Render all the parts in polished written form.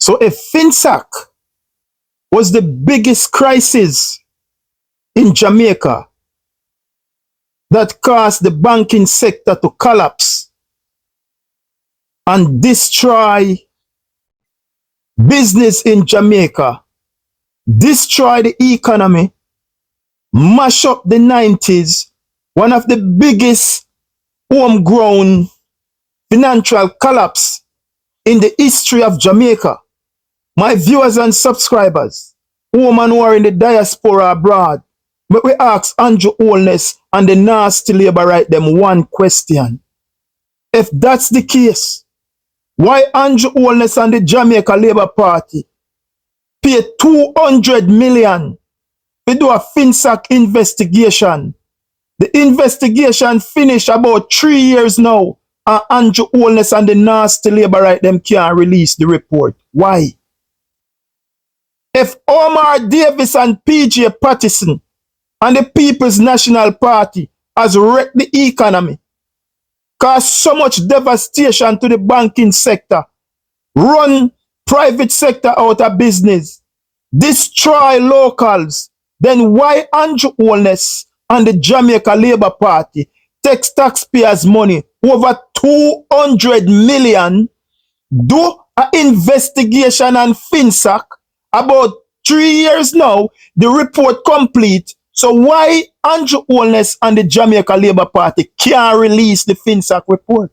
So if Finac was the biggest crisis in Jamaica that caused the banking sector to collapse and destroy business in Jamaica, destroy the economy, mash up the 90s, one of the biggest homegrown financial collapse in the history of Jamaica. My viewers and subscribers, women who are in the diaspora abroad, but we ask Andrew Holness and the nasty labor right them one question. If that's the case, why Andrew Holness and the Jamaica Labour Party pay 200 million to do a Finac investigation? The investigation finished about 3 years now, and Andrew Holness and the nasty labor right them can't release the report. Why? If Omar Davis and PJ Patterson and the People's National Party has wrecked the economy, caused so much devastation to the banking sector, run private sector out of business, destroy locals, then why Andrew Holness and the Jamaica Labour Party takes taxpayers' money, over 200 million, do an investigation on Finac about 3 years now, the report complete. So why Andrew Holness and the Jamaica Labour Party can't release the Finac report?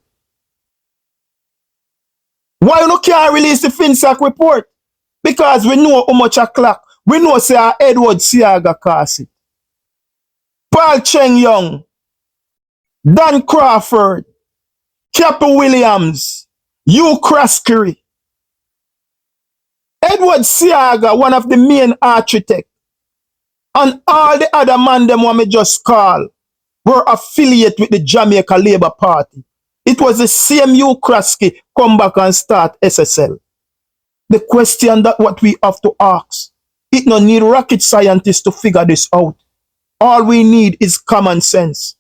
Why you can't release the Finac report? Because we know how much a clock. We know say Edward Siaga cost it. Paul Cheng Young, Dan Crawford, Captain Williams, Hugh Craskery, Edward Siaga, one of the main architects, and all the other man them want me just call were affiliated with the Jamaica Labour Party. It was the same Hugh Craskery come back and start SSL. The question that what we have to ask, it no need rocket scientists to figure this out. All we need is common sense.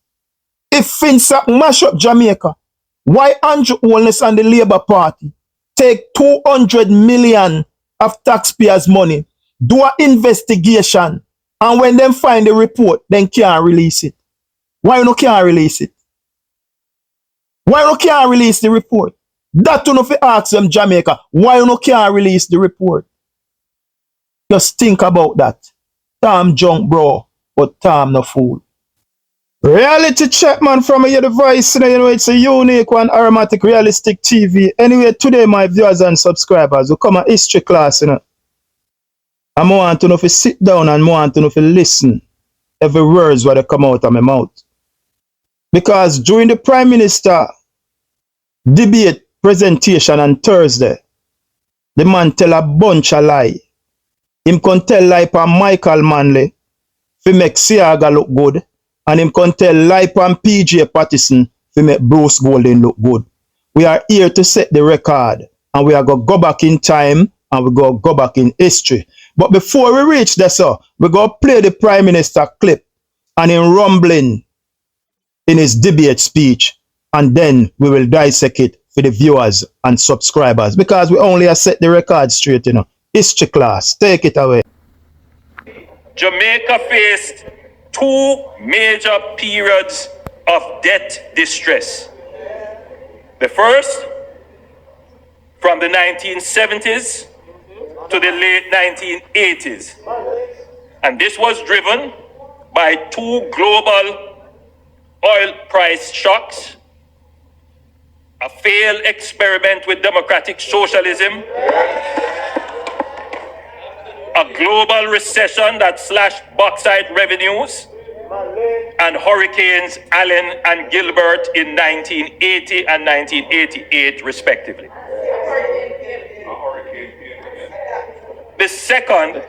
If Finac mash up Jamaica, why Andrew Holness and the Labour Party take 200 million of taxpayers' money, do an investigation, and when them find the report, then can't release it? Why you can't release it? Why you can't release the report? That you know if you ask them Jamaica, why you can't release the report? Just think about that. Tom junk bro, but Tom no fool. Reality check, man, from your device. You know, it's a unique one, aromatic, realistic TV. Anyway, today, my viewers and subscribers, we come a history class, you know. And I want to know if you sit down and I want to know if you listen every words what they come out of my mouth. Because during the Prime Minister debate presentation on Thursday, the man tell a bunch of lie. Him can tell lie for Michael Manley to make Siaga look good. And him can tell lie on PJ Patterson to make Bruce Golden look good. We are here to set the record. And we are going to go back in time and we go back in history. But before we reach there, sir, we're going to play the Prime Minister clip and him rumbling in his debate speech. And then we will dissect it for the viewers and subscribers. Because we only have set the record straight, you know. History class. Take it away. Jamaica faced two major periods of debt distress. The first, from the 1970s to the late 1980s. And this was driven by two global oil price shocks, a failed experiment with democratic socialism, a global recession that slashed bauxite revenues, and hurricanes Allen and Gilbert in 1980 and 1988, respectively. The second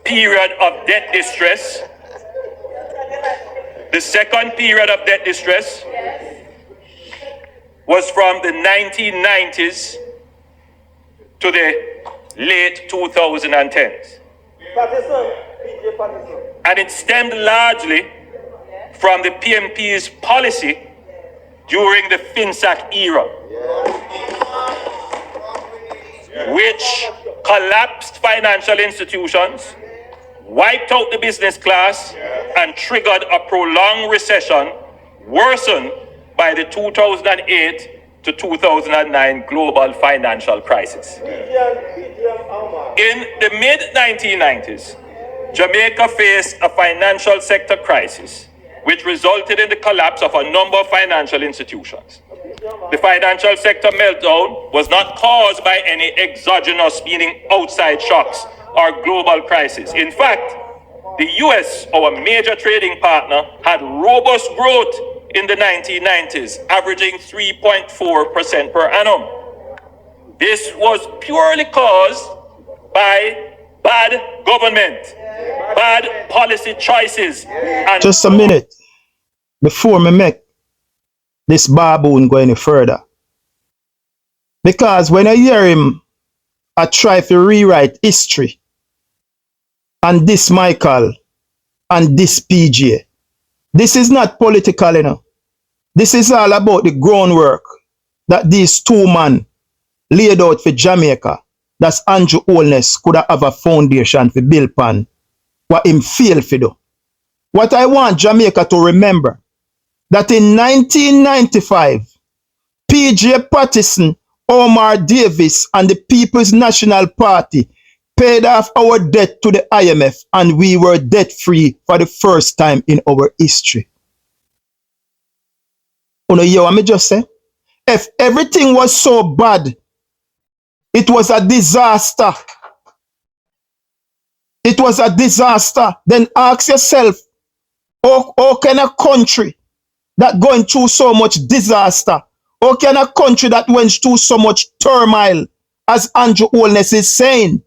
period of debt distress, was from the 1990s to the late 2010s. And it stemmed largely from the PMP's policy during the Finac era. which collapsed financial institutions, wiped out the business class, and triggered a prolonged recession worsened by the 2008 to 2009 global financial crisis. In the mid-1990s, Jamaica faced a financial sector crisis, which resulted in the collapse of a number of financial institutions. The financial sector meltdown was not caused by any exogenous, meaning outside shocks or global crisis. In fact, the US, our major trading partner, had robust growth in the 1990s, averaging 3.4% per annum. This was purely caused by bad government, bad policy choices. And just a minute before me make this baboon go any further. Because when I hear him, I try to rewrite history and this Michael and this PJ. This is not political, you know. This is all about the groundwork that these two men laid out for Jamaica. That's Andrew Holness could have a foundation for build pan. What him fail for do. What I want Jamaica to remember, that in 1995, PJ Patterson, Omar Davis, and the People's National Party paid off our debt to the IMF, and we were debt-free for the first time in our history. You know, hear what I just say? If everything was so bad, it was a disaster. It was a disaster. Then ask yourself, how can a country that going through so much disaster, how can a country that went through so much turmoil, as Andrew Holness is saying,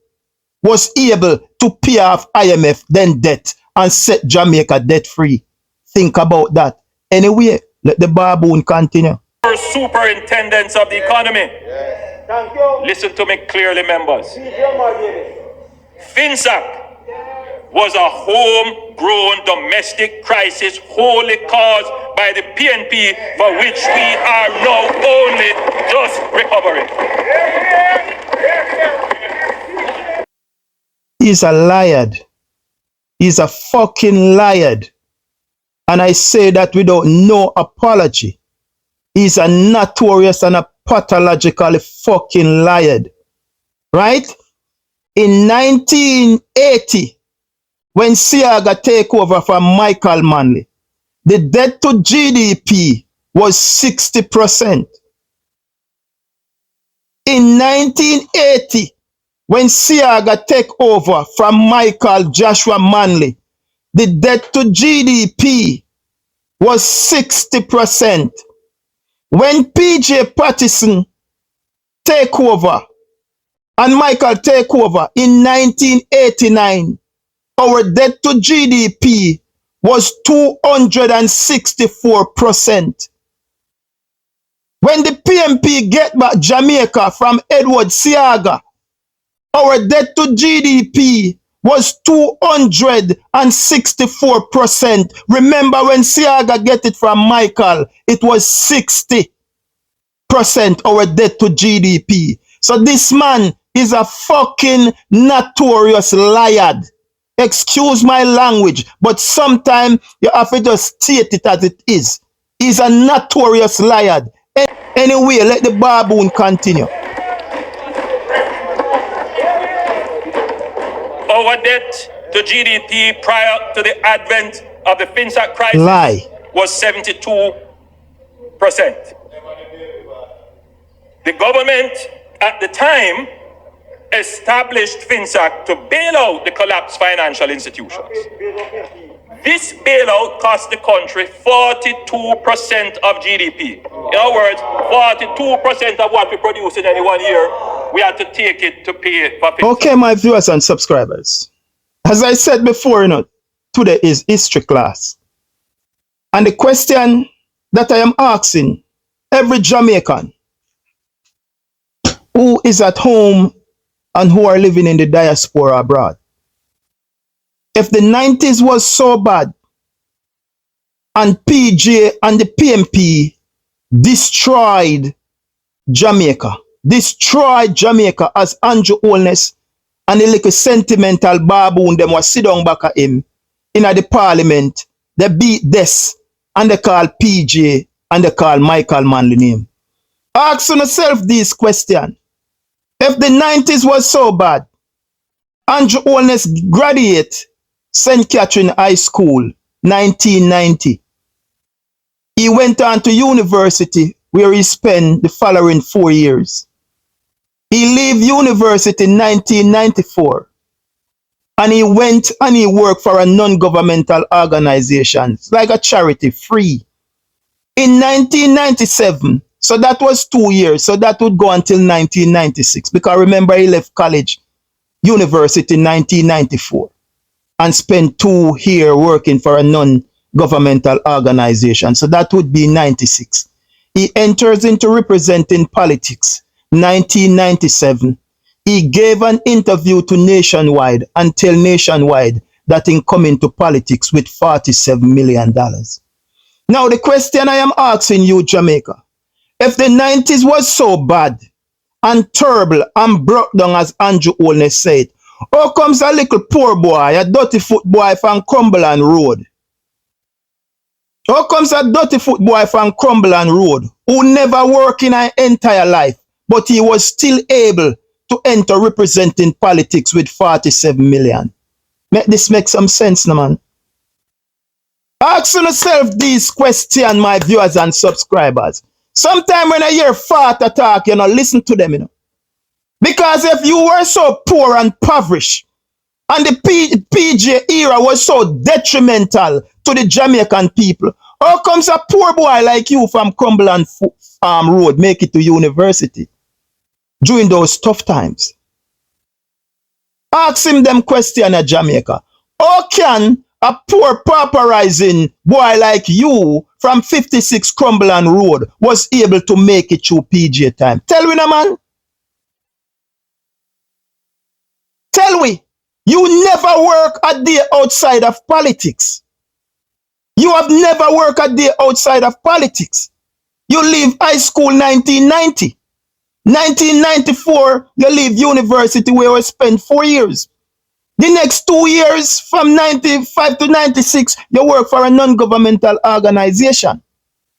was able to pay off IMF then debt and set Jamaica debt free? Think about that. Anyway, let the baboon continue. Superintendents of the economy. Thank you. Listen to me clearly, members. Finac was a homegrown domestic crisis wholly caused by the PNP, for which we are now only just recovering. He's a liar. He's a fucking liar. And I say that without no apology. He's a notorious and a pathologically fucking liar. Right? In 1980, when Siaga take over from Michael Manley, the debt to GDP was 60%. In 1980, when Siaga take over from Michael Joshua Manley, the debt to GDP was 60%. When PJ Patterson take over and Michael take over in 1989, our debt to GDP was 264%. When the PMP get back Jamaica from Edward Siaga, our debt to GDP was 264%. Remember when Siaga get it from Michael, it was 60% our debt to GDP. So this man is a fucking notorious liar. Excuse my language, but sometimes you have to just state it as it is. He's a notorious liar. Anyway, let the baboon continue. Our debt to GDP prior to the advent of the Finac crisis was 72%. The government at the time established Finac to bail out the collapsed financial institutions. This bailout cost the country 42% of GDP. In other words, 42% of what we produce in any 1 year, we had to take it to pay for Finac. Okay, my viewers and subscribers. As I said before, today is history class. And the question that I am asking every Jamaican who is at home and who are living in the diaspora abroad. If the 90s was so bad and PJ and the PMP destroyed Jamaica, destroy Jamaica as Andrew Holness and the little sentimental baboon them was sit down back at him in the parliament. They beat this and they call PJ and they call Michael Manley name. Ask yourself this question. If the 90s was so bad, Andrew Holness graduate St. Catherine High School 1990. He went on to university where he spent the following 4 years. He left university in 1994 and he went and he worked for a non-governmental organization, like a charity, free. In 1997, so that was 2 years, so that would go until 1996, because remember he left college, university in 1994 and spent 2 years working for a non-governmental organization, so that would be 96. He enters into representing politics 1997. He gave an interview to Nationwide and tell Nationwide that he come into politics with $47 million. Now the question I am asking you, Jamaica, if the 90s was so bad and terrible and broke down as Andrew Holness said, how comes a little poor boy, a dirty foot boy from Cumberland Road? How comes a dirty foot boy from Cumberland Road who never worked in an entire life, but he was still able to enter representing politics with 47 million? Make this make some sense, no man. Ask yourself these questions, my viewers and subscribers. Sometimes when I hear father talk, listen to them, Because if you were so poor and impoverished, and the PJ era was so detrimental to the Jamaican people, how comes a poor boy like you from Cumberland Road make it to university during those tough times? Ask him them question at Jamaica. How can a poor pauperizing boy like you from 56 Cumberland Road was able to make it through PJ time? Tell me, no man. Tell me. You never work a day outside of politics. You have never worked a day outside of politics. You leave high school 1990. 1994, you leave university where you spent 4 years. The next 2 years, from 95 to 96, you work for a non-governmental organization.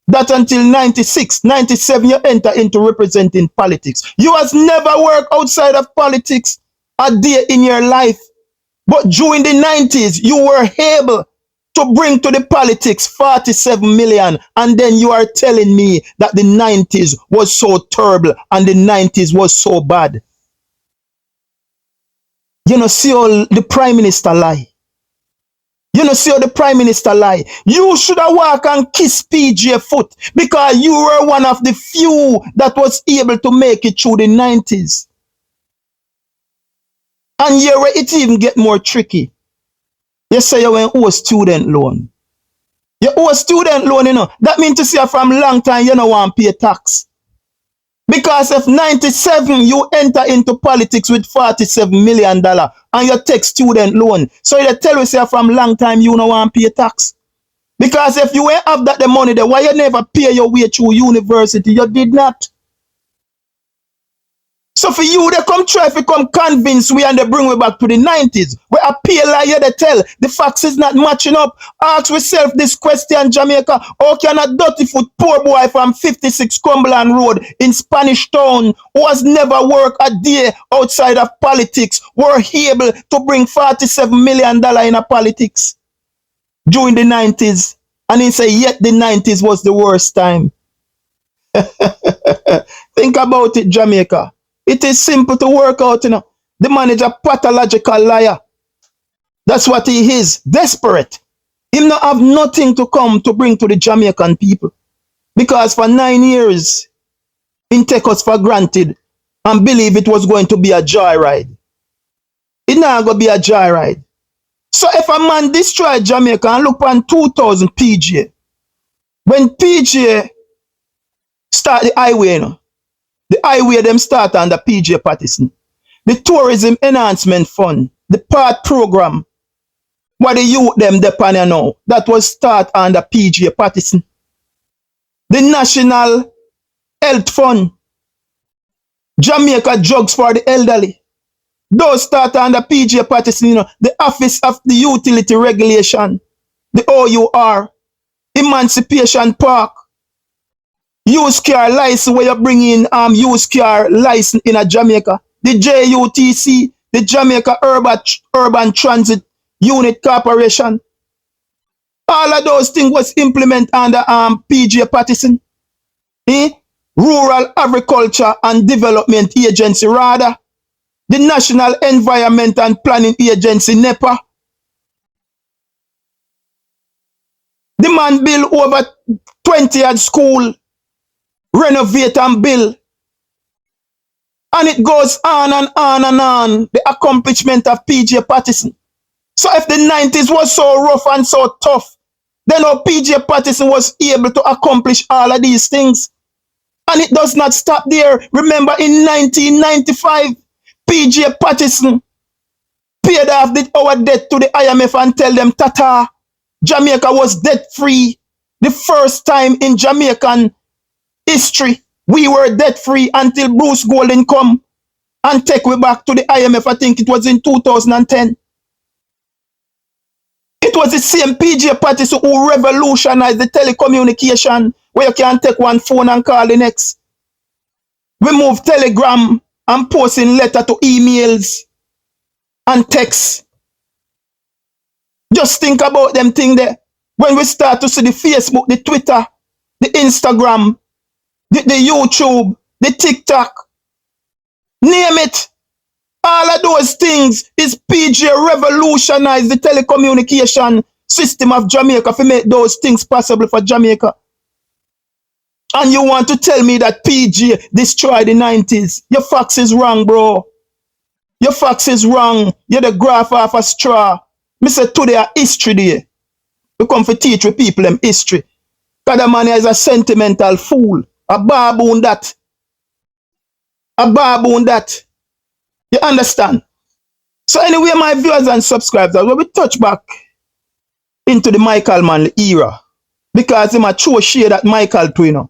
That until 96, 97, you enter into representing politics. You has never worked outside of politics a day in your life. But during the 90s, you were able to bring to the politics 47 million. And then you are telling me that the 90s was so terrible and the 90s was so bad. See how the Prime Minister lie. See how the Prime Minister lie. You should have walked and kissed PJ foot because you were one of the few that was able to make it through the 90s. And here where it even get more tricky. You say you owe student loan. You owe student loan, That means to say from long time you don't want to pay tax. Because if 97 you enter into politics with $47 million and you take student loan, so you tell us from long time you don't want to pay tax. Because if you ain't have that the money there, why you never pay your way through university? You did not. So for you, they come try to come convince we and they bring we back to the 90s. We appeal like you they tell. The facts is not matching up. Ask yourself this question, Jamaica. How can a dirty foot poor boy from 56 Cumberland Road in Spanish Town, who has never worked a day outside of politics, were able to bring $47 million in a politics during the 90s? And he say, yet the 90s was the worst time. Think about it, Jamaica. It is simple to work out, The man is a pathological liar. That's what he is. Desperate. He not have nothing to come to bring to the Jamaican people. Because for 9 years, he take us for granted and believe it was going to be a joyride. It not going to be a joyride. So if a man destroy Jamaica and look on 2000 PJ, when PJ start the highway, the highway them start under PJ Patterson. The Tourism Enhancement Fund, the PART program, what the youth them depend now, that was start under PJ Patterson. The National Health Fund, Jamaica drugs for the elderly. Those start under PJ Patterson, the Office of the Utility Regulation, the OUR, Emancipation Park, used car license where you bring in used car license in a Jamaica, the JUTC, the Jamaica Urban Transit Unit Corporation. All of those things was implemented under PJ Patterson. Rural Agriculture and Development Agency, rather. The National Environment and Planning Agency, NEPA. The man build over 20 at school, renovate and build. And it goes on and on and on, the accomplishment of PJ Patterson. So if the 90s was so rough and so tough, then how PJ Patterson was able to accomplish all of these things. And it does not stop there. Remember in 1995, PJ Patterson paid off our debt to the IMF and tell them, tata, Jamaica was debt-free. The first time in Jamaican history, we were debt-free until Bruce Golden come and take we back to the IMF. I think it was in 2010. It was the same PJ Patterson who revolutionized the telecommunication where you can take one phone and call the next. We moved telegram and posting letter to emails and text. Just think about them thing there. When we start to see the Facebook, the Twitter, the Instagram, the YouTube, the TikTok, name it. All of those things is PJ revolutionized the telecommunication system of Jamaica to make those things possible for Jamaica. And you want to tell me that PJ destroyed the 90s? Your facts is wrong, bro. Your facts is wrong. You're the graph off a straw. Me say today a history day. We come to teach with people them history. Because the man is a sentimental fool. A baboon that. A baboon that. You understand? So anyway, my viewers and subscribers, when we touch back into the Michael Manley era, because him a true shade that Michael too,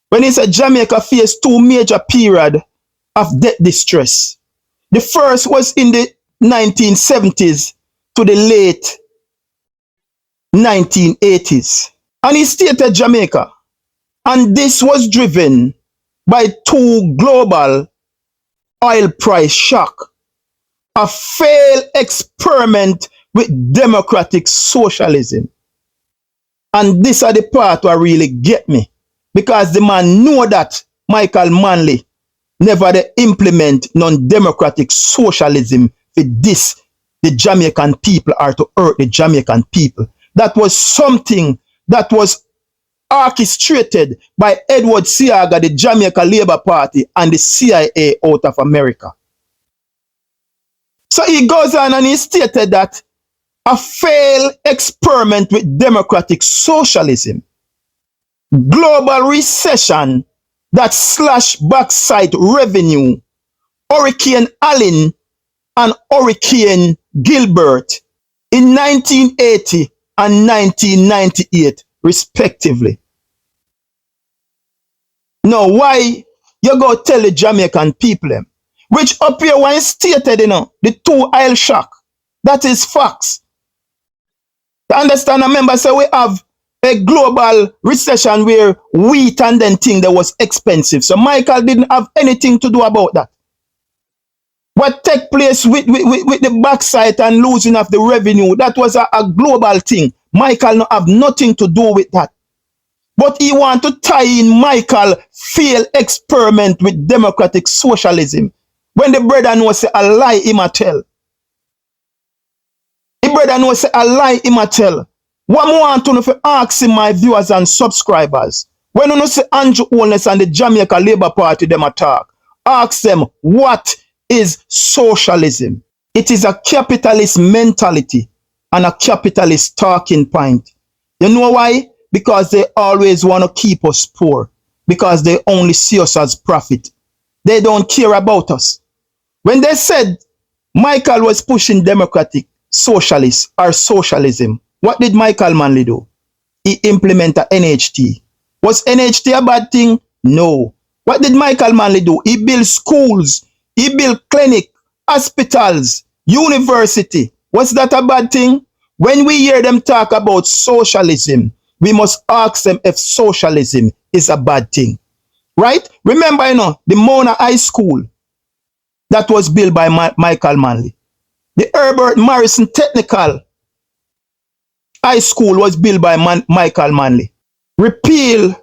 when he said Jamaica faced two major periods of debt distress. The first was in the 1970s to the late 1980s. And he stated Jamaica. And this was driven by two global oil price shock, a failed experiment with democratic socialism. And this are the part where really get me. Because the man know that Michael Manley never they implement non-democratic socialism for this, the Jamaican people, are to hurt the Jamaican people. That was something that was orchestrated by Edward Seaga, the Jamaica Labour Party, and the CIA out of America. So he goes on and he stated that a failed experiment with democratic socialism, global recession that slashed bauxite revenue, Hurricane Allen and Hurricane Gilbert in 1980 and 1998 respectively. Now why you go tell the Jamaican people them, which up here when stated, the two oil shock, that is facts. To understand, remember, so we have a global recession where wheat and then thing that was expensive. So Michael didn't have anything to do about that. What took place with the backside and losing of the revenue, that was a global thing. Michael no have nothing to do with that. But he want to tie in Michael failed experiment with democratic socialism. When the brother knows say a lie him a tell. The brother knows say a lie him a tell. What more want to know for asking my viewers and subscribers? When you know say Andrew Holness and the Jamaica Labour Party them attack, ask them what is socialism. It is a capitalist mentality and a capitalist talking point. You know why? Because they always want to keep us poor. Because they only see us as profit. They don't care about us. When they said Michael was pushing democratic socialist or socialism, what did Michael Manley do? He implemented NHT. Was NHT a bad thing? No. What did Michael Manley do? He built schools, he built clinic, hospitals, university. What's that a bad thing? When we hear them talk about socialism, we must ask them if socialism is a bad thing. Right? Remember, the Mona High School that was built by Michael Manley. The Herbert Morrison Technical High School was built by Michael Manley. Repeal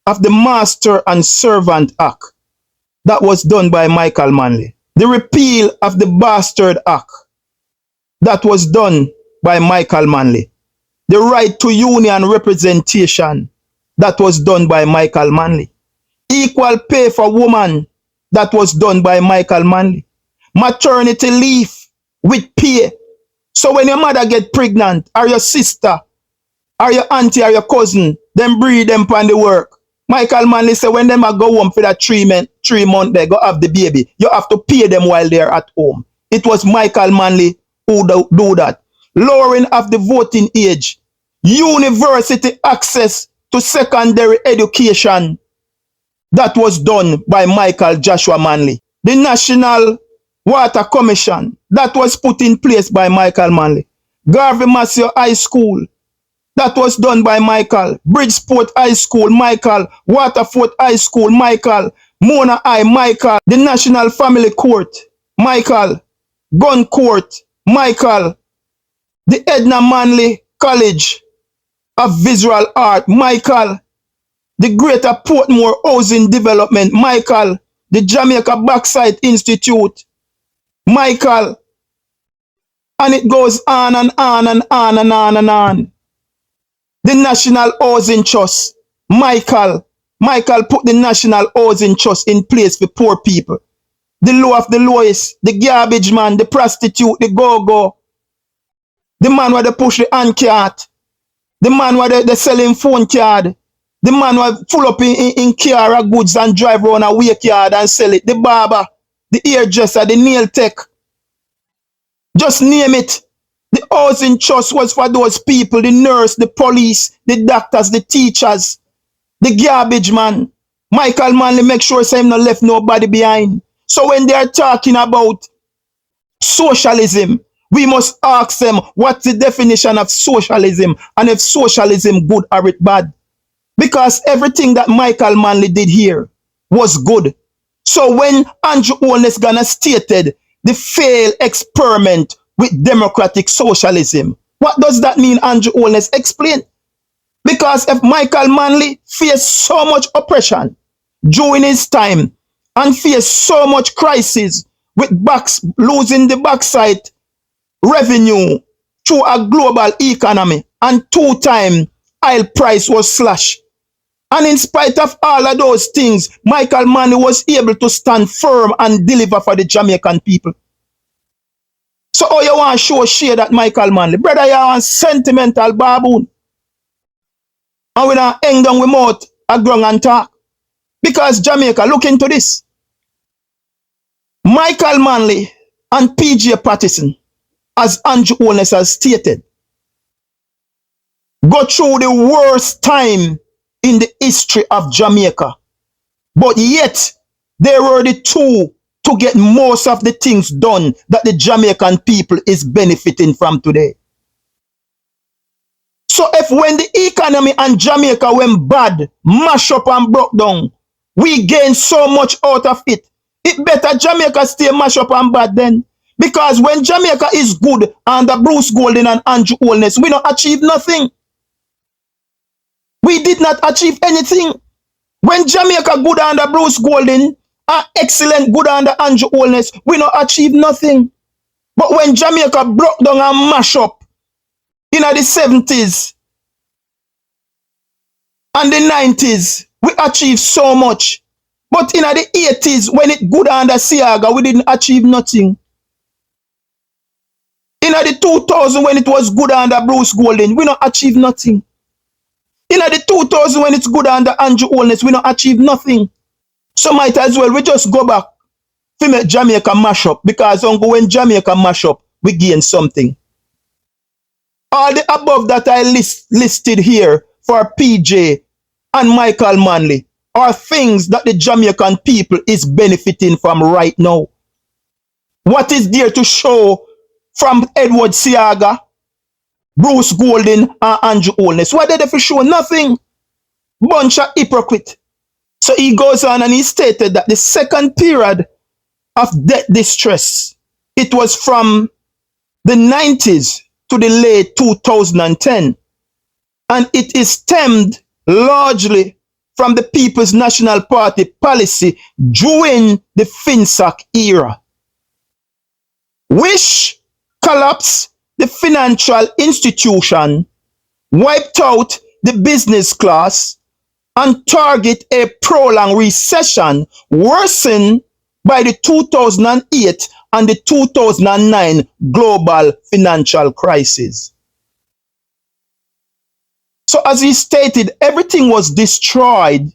of the Master and Servant Act that was done by Michael Manley. The repeal of the Bastard Act that was done by Michael Manley. The right to union representation that was done by Michael Manley. Equal pay for women that was done by Michael Manley. Maternity leave with pay. So when your mother get pregnant, or your sister, or your auntie, or your cousin, them breed them on the work. Michael Manley said when them a go home for that 3 month they go have the baby, you have to pay them while they're at home. It was Michael Manley who do that. Lowering of the voting age. University access to secondary education. That was done by Michael Joshua Manley. The National Water Commission. That was put in place by Michael Manley. Garvey Massey High School. That was done by Michael. Bridgeport High School, Michael. Waterford High School, Michael. Mona High, Michael. The National Family Court, Michael. Gun Court, Michael. The Edna Manley College of Visual Art, Michael. The Greater Portmore Housing Development, Michael. The Jamaica Backside Institute, Michael. And it goes on and on and on and on and on. The National Housing Trust, Michael. Michael put the National Housing Trust in place for poor people. The low of the lowest, the garbage man, the prostitute, the go-go. The man where they push the hand cart. The man where they selling phone card. The man where full up in car of goods and drive around a wake yard and sell it. The barber, the hairdresser, the nail tech. Just name it. The housing trust was for those people, the nurse, the police, the doctors, the teachers, the garbage man. Michael Manley make sure him not left nobody behind. So when they are talking about socialism, we must ask them what's the definition of socialism and if socialism good or it bad. Because everything that Michael Manley did here was good. So when Andrew Holness gonna stated the failed experiment with democratic socialism, what does that mean, Andrew Holness? Explain. Because if Michael Manley faced so much oppression during his time and faced so much crisis with losing the backside revenue through a global economy and 2-time oil price was slashed. And in spite of all of those things, Michael Manley was able to stand firm and deliver for the Jamaican people. So how you want to share that Michael Manley? Brother, you are a sentimental baboon. And we don't hang down with mouth a grung and talk. Because Jamaica, look into this. Michael Manley and PJ Patterson, as Andrew Holness has stated, go through the worst time in the history of Jamaica. But yet, they were the two to get most of the things done that the Jamaican people is benefiting from today. So if when the economy and Jamaica went bad, mash up and broke down, we gain so much out of it. It better Jamaica stay mash up and bad then. Because when Jamaica is good under Bruce Golding and Andrew Holness, we don't achieve nothing. We did not achieve anything. When Jamaica good under Bruce Golding and excellent good under Andrew Holness, we don't achieve nothing. But when Jamaica broke down and mash up in the 70s and the 90s, we achieved so much. But in the 80s, when it good under Siaga, we didn't achieve nothing. In the 2000, when it was good under Bruce Golding, we don't achieve nothing. In the 2000, when it's good under Andrew Holness, we don't achieve nothing. So might as well we just go back to make Jamaica mash up, because when Jamaica mash up, we gain something. All the above that I listed here for PJ and Michael Manley, are things that the Jamaican people is benefiting from right now? What is there to show from Edward Siaga, Bruce Golden, and Andrew Holness? What did they for show? Nothing. Bunch of hypocrite. So he goes on and he stated that the second period of debt distress, it was from the 90s to the late 2010. And it is stemmed largely from the People's National Party policy during the Finac era, which collapsed the financial institution, wiped out the business class, and target a prolonged recession worsened by the 2008 and the 2009 global financial crisis. So as he stated, everything was destroyed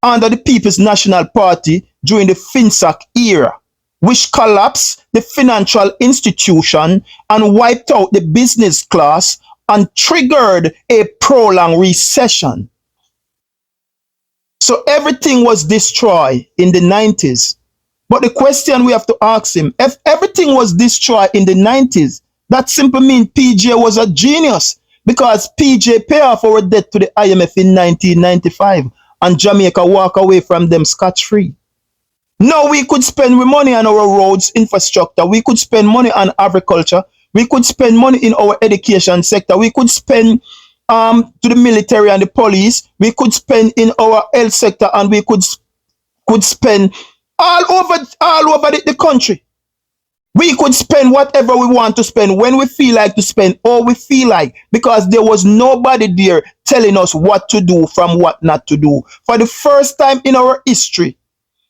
under the People's National Party during the Finac era, which collapsed the financial institution and wiped out the business class and triggered a prolonged recession. So everything was destroyed in the 90s. But the question we have to ask him, if everything was destroyed in the 90s, that simply means PJ was a genius, because PJ paid off our debt to the IMF in 1995 and Jamaica walk away from them scot-free. Now we could spend money on our roads infrastructure, we could spend money on agriculture, we could spend money in our education sector, we could spend to the military and the police, we could spend in our health sector, and we could spend all over the country. We could spend whatever we want to spend, when we feel like to spend, or we feel like, because there was nobody there telling us what to do from what not to do. For the first time in our history,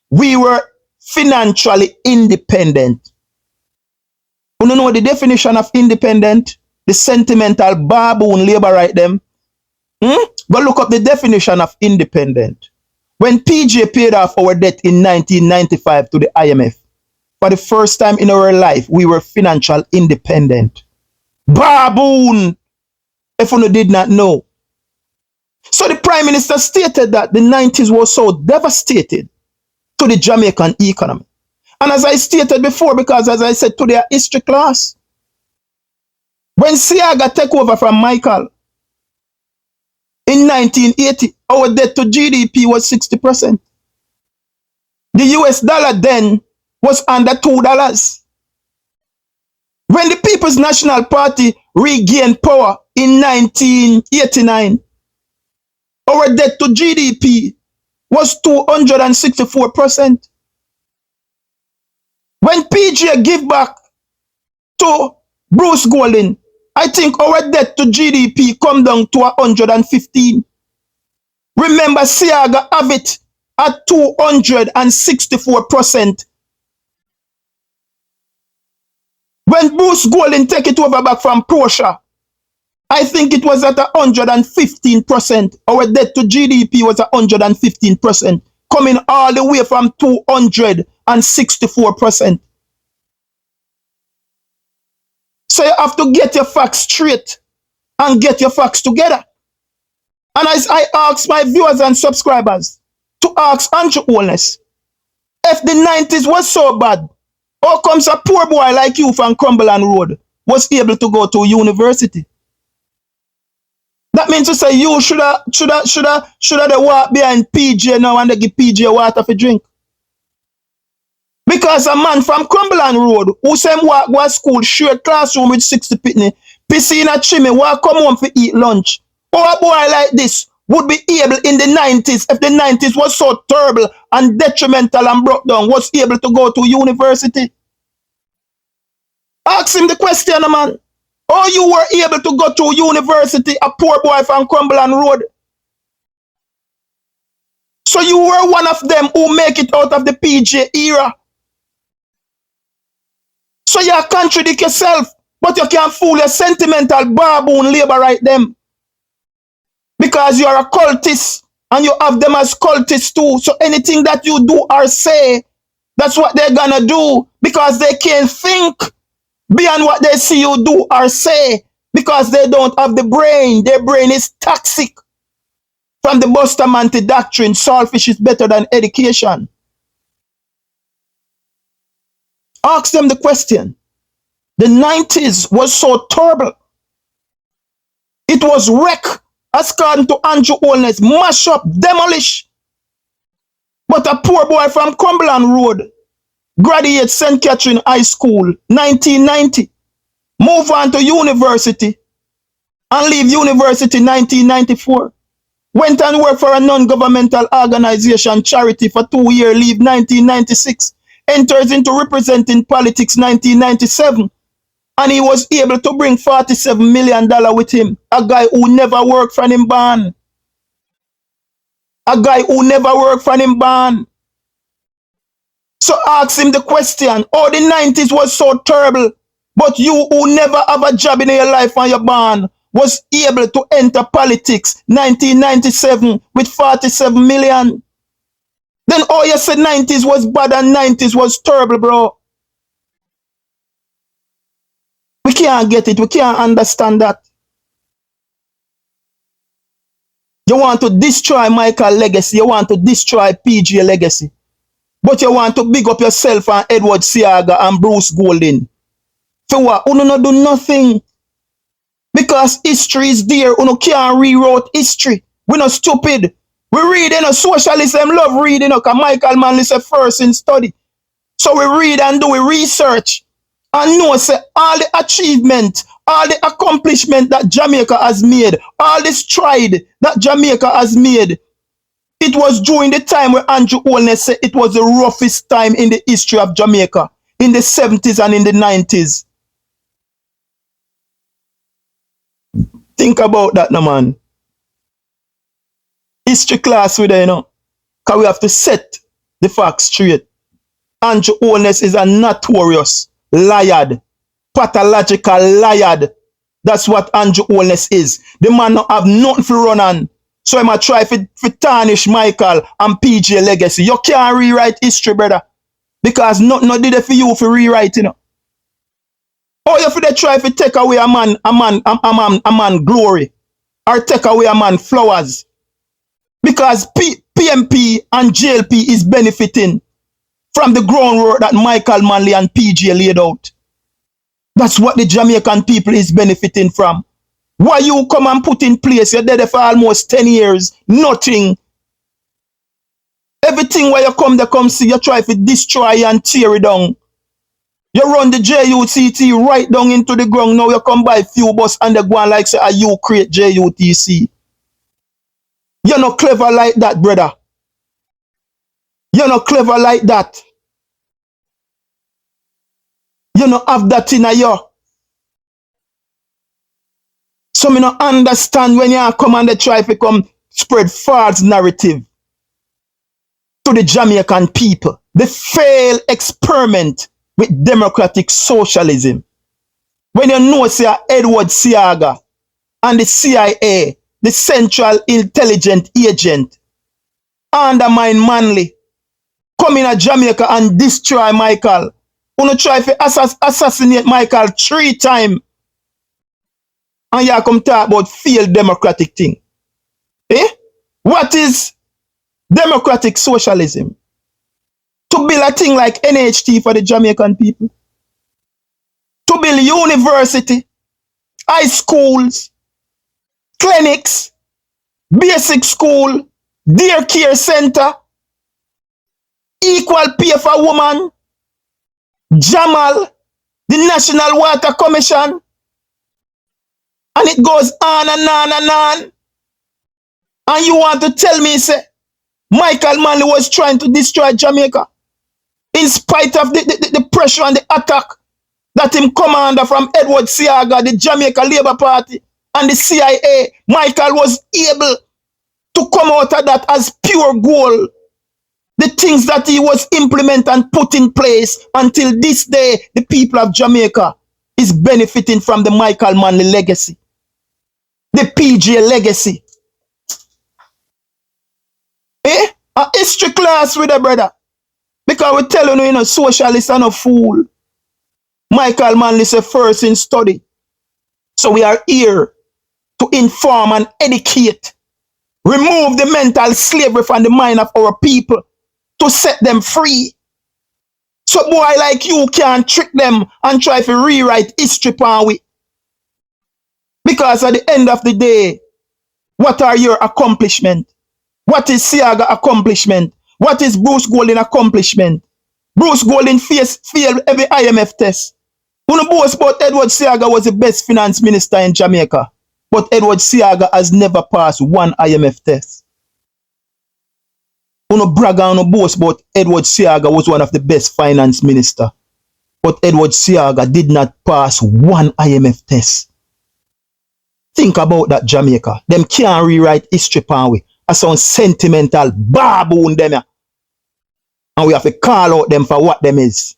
we were financially independent. You know the definition of independent? The sentimental baboon labor right them. Go look up the definition of independent. When PJ paid off our debt in 1995 to the IMF, for the first time in our life, we were financial independent. Baboon! If you did not know. So the Prime Minister stated that the 90s was so devastated to the Jamaican economy. And as I stated before, because as I said to their history class, when Siaga took over from Michael in 1980, our debt to GDP was 60%. The US dollar then was under $2. When the People's National Party regained power in 1989, our debt to GDP was 264%. When PJ give back to Bruce Golden, I think our debt to GDP come down to 115. Remember, Siaga have it at 264%. When Bruce Golden take it over back from Portia, I think it was at 115%. Our debt to GDP was 115%, coming all the way from 264%. So you have to get your facts straight and get your facts together. And as I ask my viewers and subscribers to ask Andrew Holness, if the 90s was so bad, how comes a poor boy like you from Cumberland Road was able to go to university? That means to say you should have walk behind PJ now and they give PJ water for drink. Because a man from Cumberland Road who say walk go to school, share classroom with 60 pitney, piscine a chimney, walk come home for eat lunch. How a boy like this would be able in the 90s, if the 90s was so terrible and detrimental and broke down, was able to go to university? Ask him the question, man. How you were able to go to university, a poor boy from Cumberland Road? So you were one of them who make it out of the PJ era. So you contradict yourself, but you can't fool your sentimental baboon labor right them. Because you are a cultist and you have them as cultists too. So anything that you do or say, that's what they're gonna do, because they can't think beyond what they see you do or say, because they don't have the brain. Their brain is toxic. From the Bustamante doctrine, saltfish is better than education. Ask them the question. The 90s was so terrible. It was wreck, according to Andrew Holness, mash up, demolish. But a poor boy from Cumberland Road, graduate St. Catherine High School, 1990, move on to university and leave university 1994. Went and worked for a non-governmental organization, charity, for 2 years, leave 1996. Enters into representing politics 1997. And he was able to bring $47 million with him. A guy who never worked for him ban. A guy who never worked for him ban. So ask him the question, oh, the 90s was so terrible, but you who never have a job in your life and your ban was able to enter politics 1997 with 47 million. Then oh, you said 90s was bad and 90s was terrible, bro. We can't get it. We can't understand that. You want to destroy Michael legacy. You want to destroy PG legacy. But you want to big up yourself and Edward Siaga and Bruce Golding. For what? You don't do nothing. Because history is there. You can't rewrite history. We're not stupid. We read, socialism love reading, because Michael Manley is first in study. So we read and do research. And know, say, all the achievement, all the accomplishment that Jamaica has made, all the stride that Jamaica has made, it was during the time where Andrew Holness said it was the roughest time in the history of Jamaica, in the 70s and in the 90s. Think about that, no man. History class with you know, because we have to set the facts straight. Andrew Holness is a notorious liar, pathological liar. That's what Andrew Holness is. The man not have nothing to run on. So I might try to tarnish Michael and PJ legacy. You can't rewrite history, brother. Because nothing no did it for you for rewrite, you know. Or you have to try to take away a man glory. Or take away a man flowers. Because PMP and JLP is benefiting from the groundwork that Michael Manley and PJ laid out. That's what the Jamaican people is benefiting from. Why you come and put in place? You're there for almost 10 years. Nothing. Everything where you come see, you try to destroy and tear it down. You run the JUTC right down into the ground. Now you come by few bus and they go on like say, you create JUTC. You're not clever like that, brother. You're not clever like that. You don't have that in you. So me not understand when you come and they try to come spread false narrative to the Jamaican people. The failed experiment with democratic socialism. When you know say Edward Siaga and the CIA, the Central Intelligence Agent, undermine Manley, come in a Jamaica and destroy Michael. You try to assassinate Michael 3 times. And you come talk about failed democratic thing. Eh? What is democratic socialism? To build a thing like NHT for the Jamaican people. To build university, high schools, clinics, basic school, daycare center, equal pay for woman, Jamal, the National Water Commission, and it goes on and on and on. And you want to tell me, say, Michael Manley was trying to destroy Jamaica in spite of the pressure and the attack that him commander from Edward Siaga, the Jamaica Labour Party, and the CIA, Michael was able to come out of that as pure gold. The things that he was implement and put in place until this day, the people of Jamaica is benefiting from the Michael Manley legacy. The PJ legacy. Eh? A history class with a brother. Because we tell you, socialists are no fool. Michael Manley is a first in study. So we are here to inform and educate. Remove the mental slavery from the mind of our people to set them free. So boy like you can't trick them and try to rewrite history pan we. Because at the end of the day, what are your accomplishments? What is Siaga accomplishment? What is Bruce Golding accomplishment? Bruce Golding failed every IMF test. Who boast about Edward Siaga was the best finance minister in Jamaica. But Edward Siaga has never passed one IMF test. Who brag and boast about Edward Siaga was one of the best finance minister. But Edward Siaga did not pass one IMF test. Think about that, Jamaica. Them can't rewrite history pan we. A sound sentimental baboon them. And we have to call out them for what them is.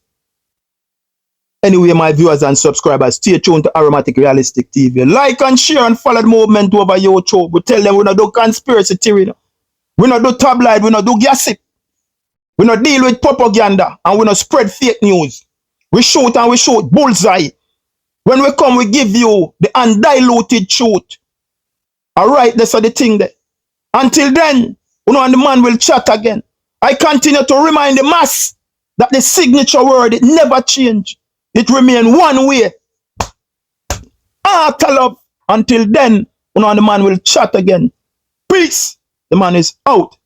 Anyway, my viewers and subscribers, stay tuned to Aromatic Realistic TV. Like and share and follow the movement over YouTube. We tell them we don't do conspiracy theory. We don't do tabloid. We don't do gossip. We don't deal with propaganda. And we don't spread fake news. We shoot and we shoot bullseye. When we come, we give you the undiluted truth. Alright, that's the thing there. Until then, and the man will chat again. I continue to remind the mass that the signature word, it never change. It remain one way. After love. Until then, and the man will chat again. Peace. The man is out.